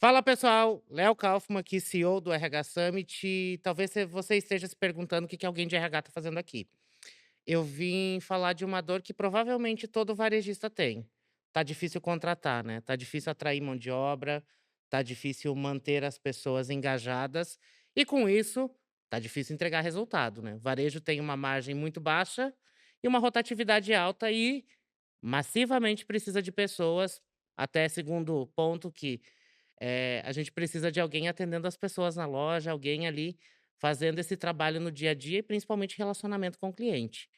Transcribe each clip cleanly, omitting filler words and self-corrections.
Fala pessoal, Léo Kaufmann aqui, CEO do RH Summit. E talvez você esteja se perguntando o que alguém de RH está fazendo aqui. Eu vim falar de uma dor que provavelmente todo varejista tem. Tá difícil contratar, né? Tá difícil atrair mão de obra, tá difícil manter as pessoas engajadas e com isso tá difícil entregar resultado, né? Varejo tem uma margem muito baixa e uma rotatividade alta e massivamente precisa de pessoas, até segundo ponto que a gente precisa de alguém atendendo as pessoas na loja, alguém ali fazendo esse trabalho no dia a dia e principalmente relacionamento com o cliente.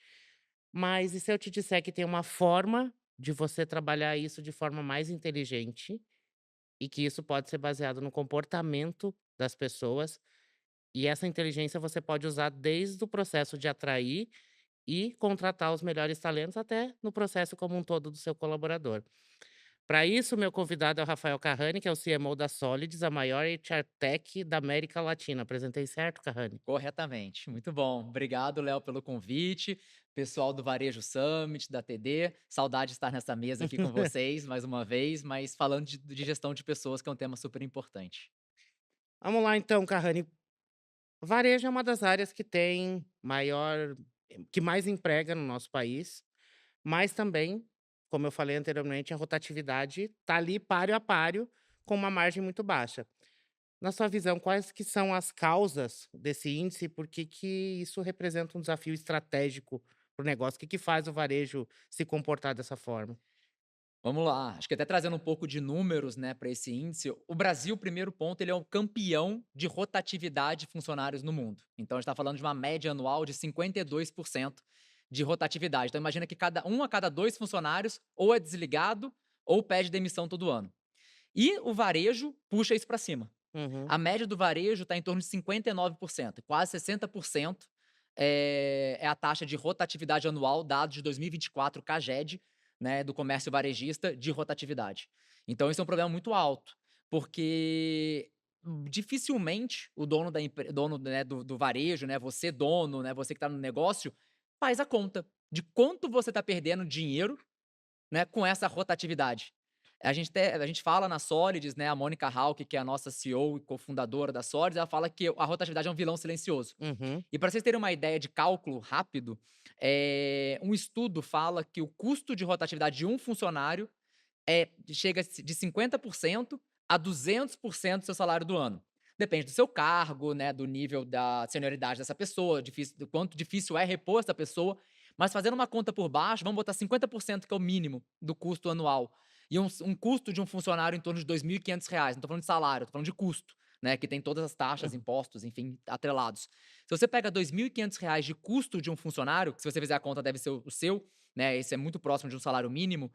Mas e se eu te disser que tem uma forma de você trabalhar isso de forma mais inteligente e que isso pode ser baseado no comportamento das pessoas, e essa inteligência você pode usar desde o processo de atrair e contratar os melhores talentos até no processo como um todo do seu colaborador. Para isso, meu convidado é o Rafael Carrani, que é o CMO da Solids, a maior HR Tech da América Latina. Apresentei certo, Carrani? Corretamente, muito bom. Obrigado, Léo, pelo convite. Pessoal do Varejo Summit, da TD, saudade de estar nessa mesa aqui com vocês mais uma vez, mas falando de gestão de pessoas, que é um tema super importante. Vamos lá então, Carrani. Varejo é uma das áreas que tem que mais emprega no nosso país, mas também, como eu falei anteriormente, a rotatividade está ali páreo a páreo com uma margem muito baixa. Na sua visão, quais que são as causas desse índice? Por que que isso representa um desafio estratégico para o negócio? O que que faz o varejo se comportar dessa forma? Vamos lá, acho que até trazendo um pouco de números, né, para esse índice, o Brasil, primeiro ponto, ele é um campeão de rotatividade de funcionários no mundo. Então a gente está falando de uma média anual de 52% de rotatividade. Então imagina que a cada 2 funcionários ou é desligado ou pede demissão todo ano. E o varejo puxa isso para cima. Uhum. A média do varejo está em torno de 59%, quase 60% é a taxa de rotatividade anual, dados de 2024 CAGED, né, do comércio varejista de rotatividade. Então isso é um problema muito alto, porque dificilmente o dono dono, né, do varejo, né, você dono, né, você que está no negócio, faz a conta de quanto você está perdendo dinheiro, né, com essa rotatividade. A gente fala na Solids, né, a Mônica Hauck, que é a nossa CEO e cofundadora da Solids, ela fala que a rotatividade é um vilão silencioso. Uhum. E para vocês terem uma ideia de cálculo rápido, um estudo fala que o custo de rotatividade de um funcionário chega de 50% a 200% do seu salário do ano. Depende do seu cargo, né, do nível da senioridade dessa pessoa, do quanto difícil é repor essa pessoa, mas fazendo uma conta por baixo, vamos botar 50% que é o mínimo do custo anual. E um custo de um funcionário em torno de R$ 2.500, não estou falando de salário, estou falando de custo, né, que tem todas as taxas, impostos, enfim, atrelados. Se você pega R$ 2.500 de custo de um funcionário, que se você fizer a conta deve ser o seu, né, esse é muito próximo de um salário mínimo,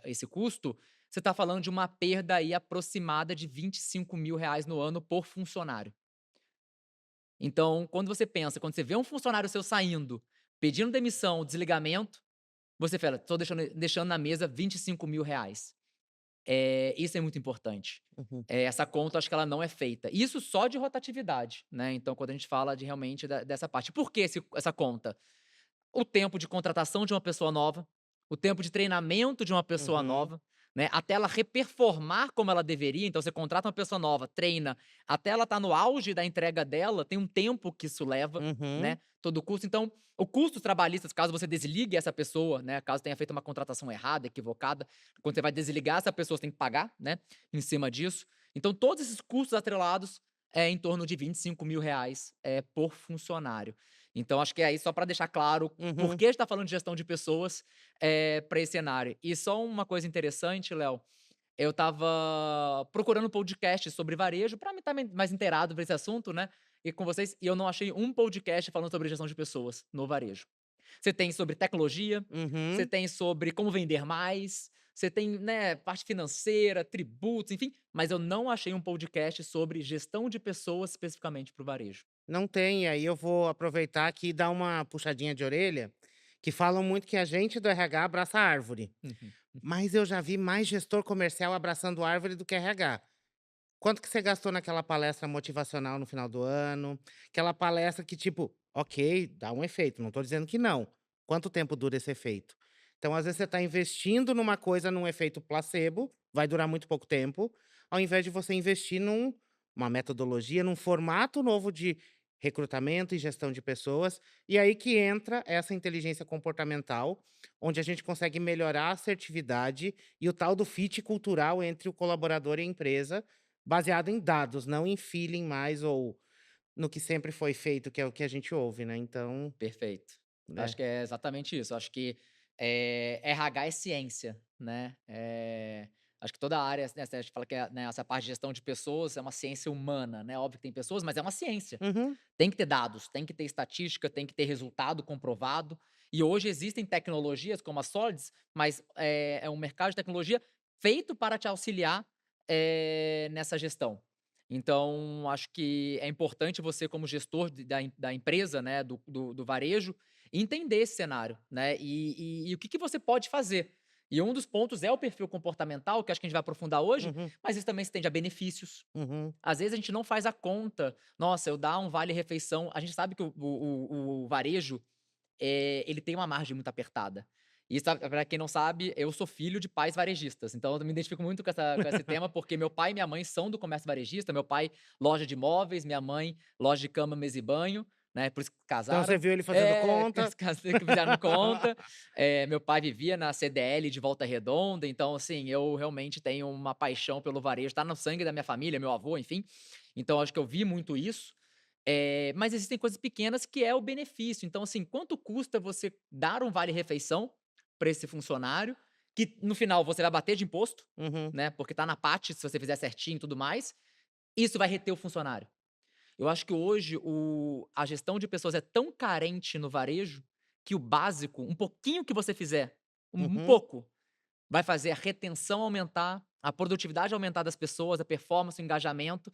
esse custo, você está falando de uma perda aí aproximada de R$ 25.000 no ano por funcionário. Então, quando você vê um funcionário seu saindo, pedindo demissão, desligamento, você fala: "Tô deixando na mesa R$ 25.000". Isso é muito importante. Uhum. Essa conta acho que ela não é feita. Isso só de rotatividade, né, então quando a gente fala de realmente dessa parte. Por que essa conta? O tempo de contratação de uma pessoa nova, o tempo de treinamento de uma pessoa Uhum. nova, né, até ela reperformar como ela deveria, então você contrata uma pessoa nova, treina, até ela estar no auge da entrega dela, tem um tempo que isso leva, né, Uhum. todo o custo. Então, o custos trabalhistas, caso você desligue essa pessoa, né, caso tenha feito uma contratação errada, equivocada, quando você vai desligar essa pessoa, você tem que pagar, né, em cima disso. Então todos esses custos atrelados é em torno de R$ 25.000, por funcionário. Então acho que é aí só para deixar claro por Uhum. que a gente tá falando de gestão de pessoas, pra esse cenário. E só uma coisa interessante, Léo, eu estava procurando um podcast sobre varejo para me estar mais inteirado pra esse assunto, né, e com vocês, e eu não achei um podcast falando sobre gestão de pessoas no varejo. Você tem sobre tecnologia, você Uhum. tem sobre como vender mais, você tem, né, parte financeira, tributos, enfim, mas eu não achei um podcast sobre gestão de pessoas especificamente para o varejo. Não tem, e aí eu vou aproveitar aqui e dar uma puxadinha de orelha, que falam muito que a gente do RH abraça a árvore, Uhum. mas eu já vi mais gestor comercial abraçando árvore do que RH. Quanto que você gastou naquela palestra motivacional no final do ano? Aquela palestra que tipo, ok, dá um efeito, não estou dizendo que não. Quanto tempo dura esse efeito? Então, às vezes, você está investindo numa coisa, num efeito placebo, vai durar muito pouco tempo, ao invés de você investir uma metodologia, num formato novo de recrutamento e gestão de pessoas. E aí que entra essa inteligência comportamental, onde a gente consegue melhorar a assertividade e o tal do fit cultural entre o colaborador e a empresa, baseado em dados, não em feeling mais ou no que sempre foi feito, que é o que a gente ouve, né, então, Perfeito. Acho é. que é exatamente isso. Acho que, RH é ciência, né. Acho que toda a área, né, a gente fala que né, essa parte de gestão de pessoas é uma ciência humana, né. Óbvio que tem pessoas, mas é uma ciência. Uhum, Tem que ter dados, tem que ter estatística, tem que ter resultado comprovado. E hoje existem tecnologias como a Solids, mas é um mercado de tecnologia feito para te auxiliar, nessa gestão. Então, acho que é importante você, como gestor da empresa, né, do varejo, entender esse cenário, né, e o que você pode fazer. E um dos pontos é o perfil comportamental, que acho que a gente vai aprofundar hoje, uhum, mas isso também se estende a benefícios. uhum, Às vezes a gente não faz a conta. Nossa, eu dar um vale-refeição, a gente sabe que o varejo, ele tem uma margem muito apertada. E sabe, pra quem não sabe, eu sou filho de pais varejistas, então eu me identifico muito com esse tema, porque meu pai e minha mãe são do comércio varejista, meu pai loja de móveis, minha mãe loja de cama, mesa e banho, né, por isso que então você casaram. viu ele fazendo É, conta. que fizeram conta. Meu pai vivia na CDL de Volta Redonda, então assim, eu realmente tenho uma paixão pelo varejo, tá no sangue da minha família, meu avô, enfim. Então acho que eu vi muito isso. Mas existem coisas pequenas que é o benefício. Então, assim, quanto custa você dar um vale-refeição para esse funcionário, que no final você vai bater de imposto, Uhum, né, porque tá na parte, se você fizer certinho e tudo mais, isso vai reter o funcionário. Eu acho que hoje a gestão de pessoas é tão carente no varejo, que o básico, um pouquinho que você fizer, um uhum, pouco, vai fazer a retenção aumentar, a produtividade aumentar das pessoas, a performance, o engajamento,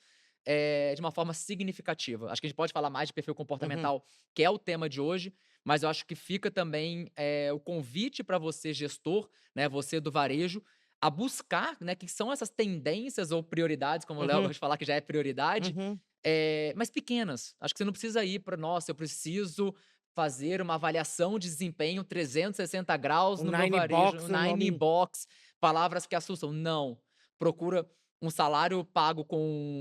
de uma forma significativa. Acho que a gente pode falar mais de perfil uhum, comportamental, que é o tema de hoje, mas eu acho que fica também, o convite para você gestor, né, você do varejo, a buscar, né, que são essas tendências ou prioridades, como o Léo uhum, gosta de falar que já é prioridade, uhum. mas pequenas. Acho que você não precisa ir para: "Nossa, eu preciso fazer uma avaliação de desempenho 360 graus O no meu Nine varejo, Box, o Nine nome. Box", palavras que assustam. Não. Procura um salário pago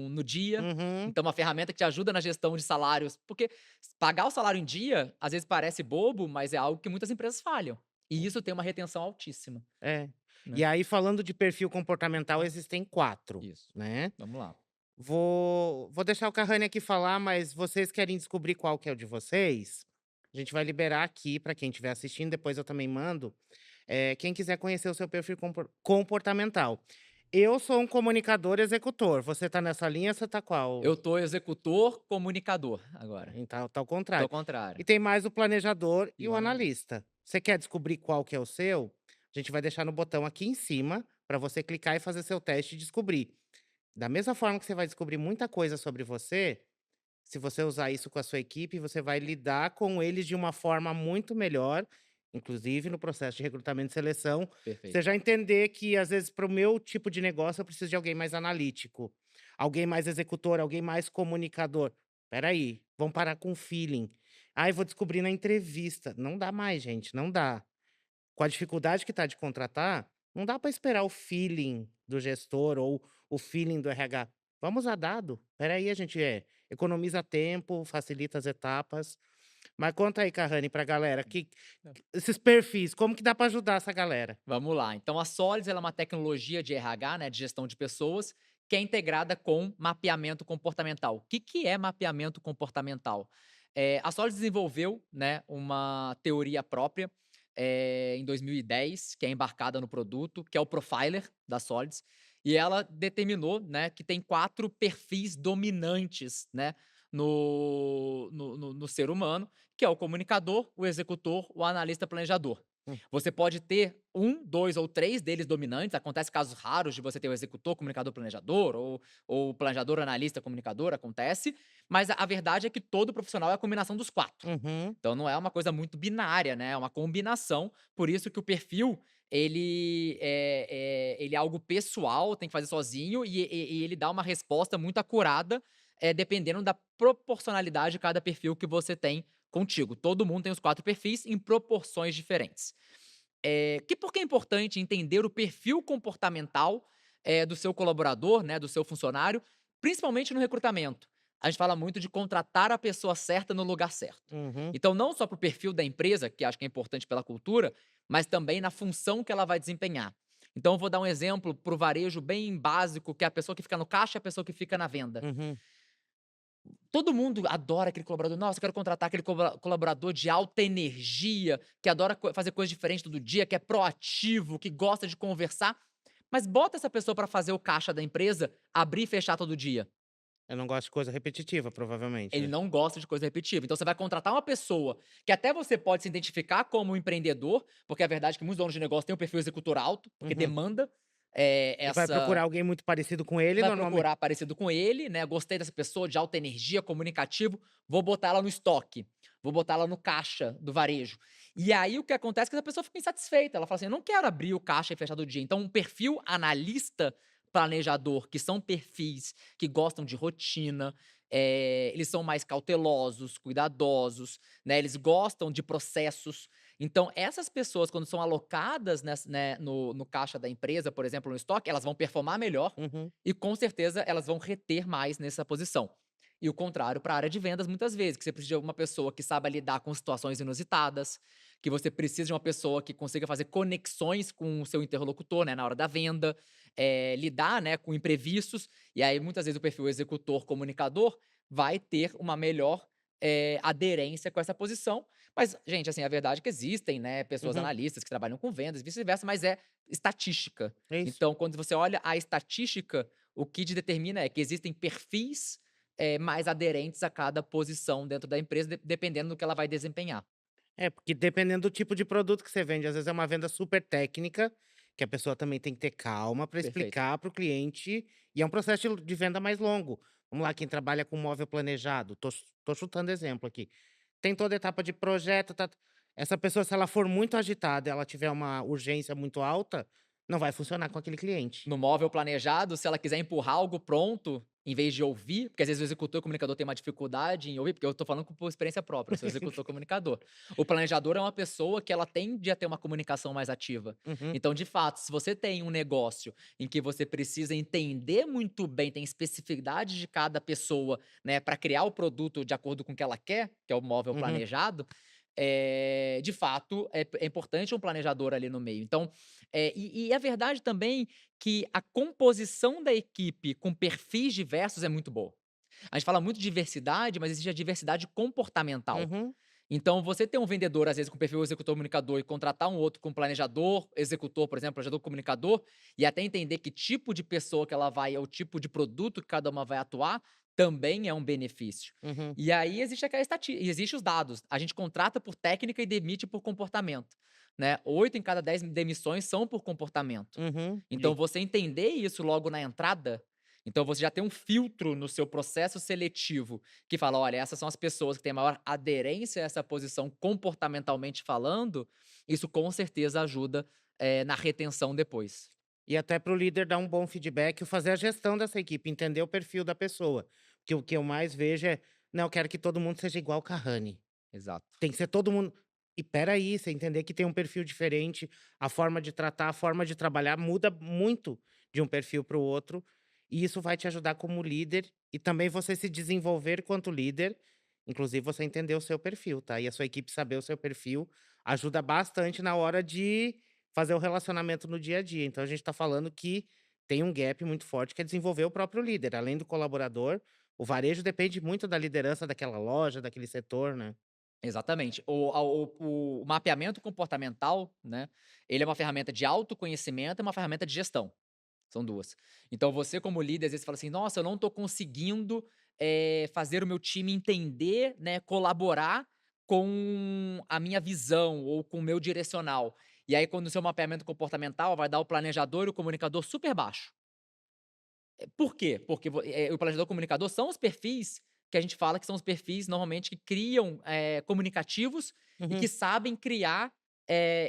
no dia, Uhum, então uma ferramenta que te ajuda na gestão de salários, porque pagar o salário em dia, às vezes parece bobo, mas é algo que muitas empresas falham. E isso tem uma retenção altíssima, é. E né. aí falando de perfil comportamental, existem 4, Isso. né. Vamos lá. Vou deixar o Carrane aqui falar, mas vocês querem descobrir qual que é o de vocês? A gente vai liberar aqui para quem estiver assistindo, depois eu também mando. Quem quiser conhecer o seu perfil comportamental. Eu sou um comunicador executor, você tá nessa linha, você tá qual? Eu tô executor, comunicador agora. Então tá ao Tô ao contrário. E contrário. tem mais o planejador E e o o analista. analista. Você quer descobrir qual que é o seu? A gente vai deixar no botão aqui em cima para você clicar e fazer seu teste e descobrir. Da mesma forma que você vai descobrir muita coisa sobre você, se você usar isso com a sua equipe, você vai lidar com eles de uma forma muito melhor, inclusive no processo de recrutamento e seleção. Você Perfeito. já entender que, às vezes, para o meu tipo de negócio, eu preciso de alguém mais analítico, alguém mais executor, alguém mais comunicador. Espera aí, vamos parar com o feeling. Ai, vou descobrir na entrevista. Não dá mais, gente, não dá. Com a dificuldade que está de contratar, não dá para esperar o feeling do gestor ou o feeling do RH. Vamos a dado. Espera aí, a gente economiza tempo, facilita as etapas. Mas conta aí, Carrane, pra galera, esses perfis, como que dá para ajudar essa galera? Vamos lá. Então a Solids ela é uma tecnologia de RH, né, de gestão de pessoas, que é integrada com mapeamento comportamental. O que é mapeamento comportamental? A Solids desenvolveu, né, uma teoria própria, em 2010, que é embarcada no produto, que é o Profiler da Solids, e ela determinou, né, que tem 4 perfis dominantes, né, no ser humano, que é o comunicador, o executor, o analista planejador. Hum, Você pode ter um, 2 ou 3 deles dominantes, acontece casos raros de você ter o executor, comunicador, planejador, ou planejador, analista, comunicador, acontece, mas a verdade é que todo profissional é a combinação dos 4. uhum, Então não é uma coisa muito binária, né, é uma combinação, por isso que o perfil, ele é algo pessoal, tem que fazer sozinho e ele dá uma resposta muito acurada, dependendo da proporcionalidade de cada perfil que você tem contigo. Todo mundo tem os 4 perfis em proporções diferentes. Por que é importante entender o perfil comportamental, do seu colaborador, né, do seu funcionário, principalmente no recrutamento. A gente fala muito de contratar a pessoa certa no lugar certo. Uhum, Então, não só para o perfil da empresa, que acho que é importante pela cultura, mas também na função que ela vai desempenhar. Então, eu vou dar um exemplo para o varejo bem básico, que é a pessoa que fica no caixa e a pessoa que fica na venda. uhum. Todo mundo adora aquele colaborador. Nossa, eu quero contratar aquele colaborador de alta energia, que adora fazer coisas diferentes todo dia, que é proativo, que gosta de conversar. Mas bota essa pessoa para fazer o caixa da empresa, abrir e fechar todo dia. Eu não gosto de coisa repetitiva, provavelmente, Ele né. não gosta de coisa repetitiva. Então você vai contratar uma pessoa que até você pode se identificar como um empreendedor, porque a verdade é que muitos donos de negócio têm um perfil executor alto, porque Uhum. demanda E vai essa procurar alguém muito parecido com ele, vai normalmente. procurar parecido com ele, né, gostei dessa pessoa de alta energia, comunicativo, vou botar ela no estoque, vou botar ela no caixa do varejo. E aí o que acontece é que a pessoa fica insatisfeita, ela fala assim: "Eu não quero abrir o caixa e fechar todo dia". Então um perfil analista, planejador, que são perfis que gostam de rotina, eles são mais cautelosos, cuidadosos, né, eles gostam de processos. Então essas pessoas quando são alocadas né, no caixa da empresa, por exemplo, no estoque, elas vão performar melhor Uhum. e com certeza elas vão reter mais nessa posição. E o contrário para a área de vendas, muitas vezes, que você precisa de alguma pessoa que saiba lidar com situações inusitadas, que você precisa de uma pessoa que consiga fazer conexões com o seu interlocutor, né, na hora da venda, lidar, né, com imprevistos, e aí muitas vezes o perfil executor comunicador vai ter uma melhor, aderência com essa posição. Mas, gente, assim, a verdade é que existem, né, pessoas Uhum. analistas que trabalham com vendas, vice-versa, mas é estatística. É isso. Então, quando você olha a estatística, o que te determina é que existem perfis, mais aderentes a cada posição dentro da empresa, dependendo do que ela vai desempenhar. É, porque dependendo do tipo de produto que você vende, às vezes é uma venda super técnica, que a pessoa também tem que ter calma para Perfeito. explicar para o cliente, e é um processo de venda mais longo. Vamos lá, quem trabalha com móvel planejado, tô chutando exemplo aqui. Tem toda a etapa de projeto, essa pessoa, se ela for muito agitada, ela tiver uma urgência muito alta, não vai funcionar com aquele cliente. No móvel planejado, se ela quiser empurrar algo pronto, em vez de ouvir, porque às vezes o executor comunicador tem uma dificuldade em ouvir, porque eu tô falando por experiência própria, eu sou executor comunicador. O planejador é uma pessoa que ela tende a ter uma comunicação mais ativa. Uhum, Então, de fato, se você tem um negócio em que você precisa entender muito bem, tem especificidade de cada pessoa, né, para criar o produto de acordo com o que ela quer, que é o móvel uhum, planejado, de fato, é importante um planejador ali no meio. Então, e a verdade também que a composição da equipe com perfis diversos é muito boa. A gente fala muito de diversidade, mas existe a diversidade comportamental. uhum. Então, você ter um vendedor, às vezes, com perfil executor comunicador e contratar um outro com planejador, executor, por exemplo, planejador comunicador, e até entender que tipo de pessoa que ela vai, é o tipo de produto que cada uma vai atuar, também é um benefício. Uhum, E aí existe aquela estatística, existe os dados. A gente contrata por técnica e demite por comportamento. Né? 8 em cada 10 demissões são por comportamento. uhum. Então, você entender isso logo na entrada, então você já tem um filtro no seu processo seletivo que fala: olha, essas são as pessoas que têm maior aderência a essa posição comportamentalmente falando, isso com certeza ajuda, na retenção depois. E até para o líder dar um bom feedback e fazer a gestão dessa equipe, entender o perfil da pessoa. Porque o que eu mais vejo é: "Não, eu quero que todo mundo seja igual o Carrane. Exato. Tem que ser todo mundo". E espera aí, você entender que tem um perfil diferente, a forma de tratar, a forma de trabalhar muda muito de um perfil para o outro, e isso vai te ajudar como líder e também você se desenvolver quanto líder, inclusive você entender o seu perfil, tá, e a sua equipe saber o seu perfil, ajuda bastante na hora de fazer o relacionamento no dia a dia. Então a gente está falando que tem um gap muito forte que é desenvolver o próprio líder, além do colaborador, o varejo depende muito da liderança daquela loja, daquele setor, né. Exatamente. O mapeamento comportamental, né, ele é uma ferramenta de autoconhecimento e uma ferramenta de gestão. São 2. Então você como líder, às vezes, fala assim: "Nossa, eu não estou conseguindo, fazer o meu time entender, né, colaborar com a minha visão ou com o meu direcional". E aí quando o seu mapeamento comportamental vai dar o planejador e o comunicador super baixo. Por quê? Porque o planejador e o comunicador são os perfis que a gente fala que são os perfis normalmente que criam, comunicativos e que Uhum. sabem criar,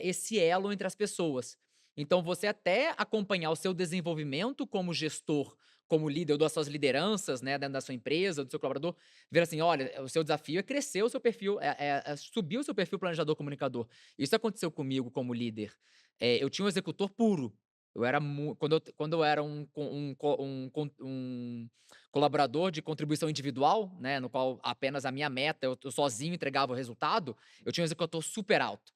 esse elo entre as pessoas. Então você até acompanhar o seu desenvolvimento como gestor, como líder ou das suas lideranças, né, dentro da sua empresa, do seu colaborador, ver assim: "Olha, o seu desafio é crescer o seu perfil, é subir o seu perfil planejador comunicador". Isso aconteceu comigo como líder. Eu tinha um executor puro. Eu era quando eu era um colaborador de contribuição individual, né, no qual apenas a minha meta, eu sozinho entregava o resultado, eu tinha um executor super alto.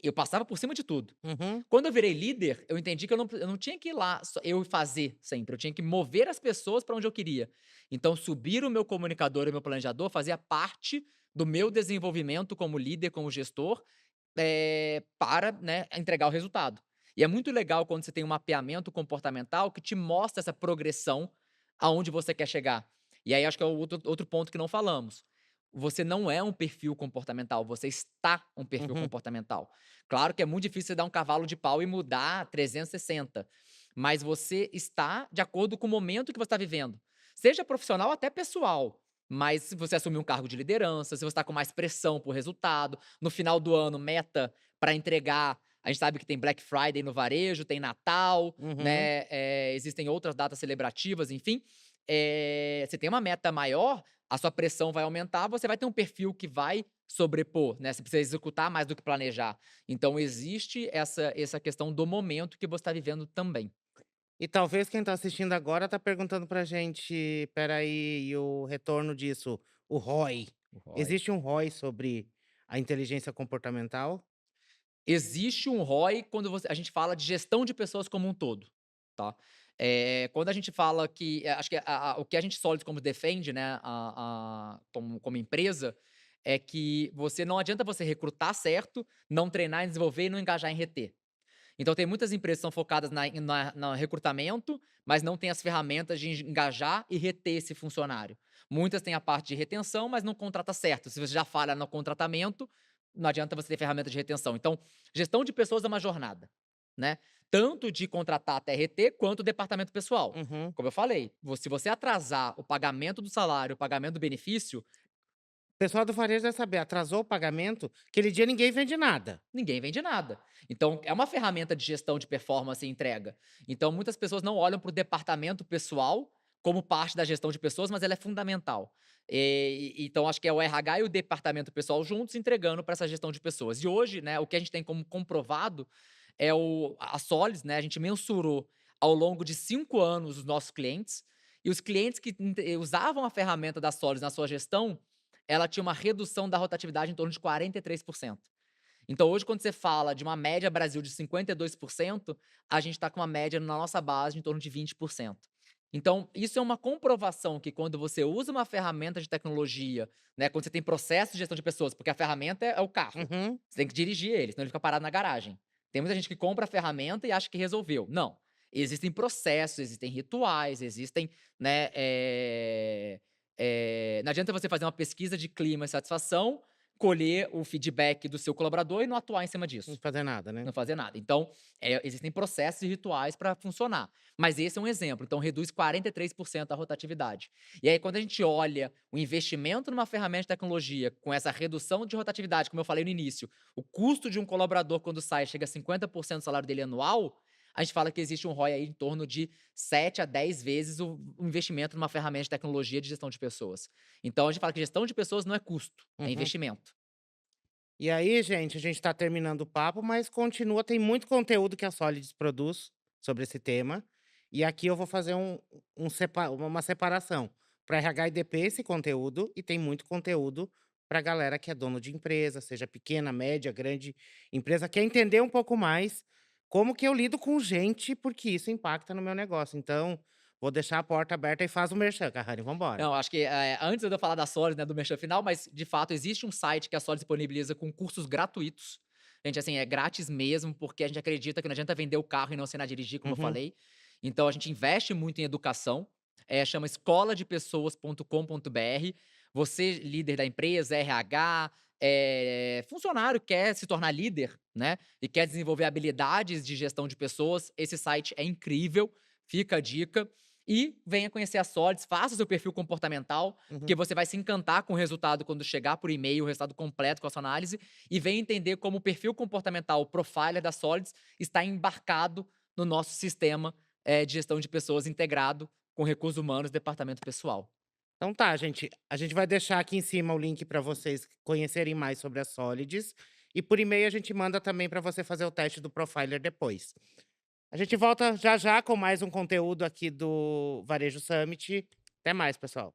Eu passava por cima de tudo. Uhum, Quando eu virei líder, eu entendi que eu não tinha que ir lá só eu fazer sempre, eu tinha que mover as pessoas para onde eu queria. Então subir o meu comunicador e o meu planejador fazia parte do meu desenvolvimento como líder, como gestor, para, né, entregar o resultado. E é muito legal quando você tem um mapeamento comportamental que te mostra essa progressão aonde você quer chegar. E aí acho que é o outro ponto que não falamos. Você não é um perfil comportamental, você está um perfil uhum. comportamental. Claro que é muito difícil você dar um cavalo de pau e mudar 360, mas você está de acordo com o momento que você está vivendo, seja profissional até pessoal. Mas se você assumir um cargo de liderança, se você está com mais pressão por resultado, no final do ano, meta para entregar. A gente sabe que tem Black Friday no varejo, tem Natal, Uhum. né? Existem outras datas celebrativas, enfim. Você tem uma meta maior, a sua pressão vai aumentar, você vai ter um perfil que vai sobrepor, né? Você precisa executar mais do que planejar. Então, existe essa questão do momento que você está vivendo também. E talvez quem tá assistindo agora tá perguntando pra gente: "Espera aí, e o retorno disso, o ROI?". O ROI. Existe um ROI sobre a inteligência comportamental? Existe um ROI quando a gente fala de gestão de pessoas como um todo, tá. Quando a gente fala que acho que o que a gente Sólidos como defende, né, como empresa, é que você não adianta você recrutar certo, não treinar e desenvolver e não engajar em reter. Então tem muitas empresas que são focadas na recrutamento, mas não tem as ferramentas de engajar e reter esse funcionário. Muitas têm a parte de retenção, mas não contrata certo. Se você já falha no contratamento, não adianta você ter ferramenta de retenção. Então, gestão de pessoas é uma jornada, né? Tanto de contratar até reter, quanto o departamento pessoal. Uhum. Como eu falei, se você atrasar o pagamento do salário, o pagamento do benefício, O pessoal do varejo deve saber, atrasou o pagamento, aquele dia ninguém vende nada. ninguém vende nada. Então, é uma ferramenta de gestão de performance e entrega. Então, muitas pessoas não olham para o departamento pessoal como parte da gestão de pessoas, mas ela é fundamental. Então, acho que é o RH e o departamento pessoal juntos entregando para essa gestão de pessoas. E hoje, né, o que a gente tem como comprovado é a Solis, né? A gente mensurou ao longo de 5 anos os nossos clientes, e os clientes que usavam a ferramenta da Solis na sua gestão, ela tinha uma redução da rotatividade em torno de 43%. Então hoje quando você fala de uma média Brasil de 52%, a gente está com uma média na nossa base em torno de 20%. Então isso é uma comprovação que quando você usa uma ferramenta de tecnologia, né, quando você tem processo de gestão de pessoas, porque a ferramenta é o carro, Uhum. você tem que dirigir ele, senão ele fica parado na garagem. Tem muita gente que compra a ferramenta e acha que resolveu. Não, existem processos, existem rituais, existem, né, não adianta você fazer uma pesquisa de clima e satisfação, colher o feedback do seu colaborador e não atuar em cima Não disso. fazer nada, né. Não fazer nada. Então, existem processos e rituais para funcionar. Mas esse é um exemplo, então reduz 43% a rotatividade. E aí, quando a gente olha o investimento numa ferramenta de tecnologia com essa redução de rotatividade, como eu falei no início, o custo de um colaborador quando sai chega a 50% do salário dele anual, a gente fala que existe um ROI aí em torno de 7 a 10 vezes o investimento numa ferramenta de tecnologia de gestão de pessoas. Então a gente fala que gestão de pessoas não é custo, é Uhum. investimento. E aí, gente, a gente tá terminando o papo, mas continua, tem muito conteúdo que a Solids produz sobre esse tema. E aqui eu vou fazer uma separação. Para RH e DP esse conteúdo, e tem muito conteúdo para galera que é dono de empresa, seja pequena, média, grande empresa, quer entender um pouco mais como que eu lido com gente, porque isso impacta no meu negócio. Então, vou deixar a porta aberta e faz o merchan, Carrari, vamos embora. Não, acho que, antes de eu falar da Solids, né, do merchan final, mas de fato existe um site que a Solids disponibiliza com cursos gratuitos. Gente, assim, é grátis mesmo, porque a gente acredita que não adianta vender o carro e não ensinar a dirigir, como eu Uhum, falei. Então a gente investe muito em educação, chama escoladepessoas.com.br. Você, líder da empresa, RH, funcionário, quer se tornar líder, né, e quer desenvolver habilidades de gestão de pessoas, esse site é incrível, fica a dica. E venha conhecer a Solids, faça o seu perfil comportamental, porque uhum. você vai se encantar com o resultado quando chegar por e-mail, o resultado completo com a sua análise, e venha entender como o perfil comportamental, o profiler da Solids, está embarcado no nosso sistema, de gestão de pessoas integrado com recursos humanos e departamento pessoal. Então tá, gente. A gente vai deixar aqui em cima o link para vocês conhecerem mais sobre a Solids. E por e-mail a gente manda também para você fazer o teste do Profiler depois. A gente volta já já com mais um conteúdo aqui do Varejo Summit. Até mais, pessoal.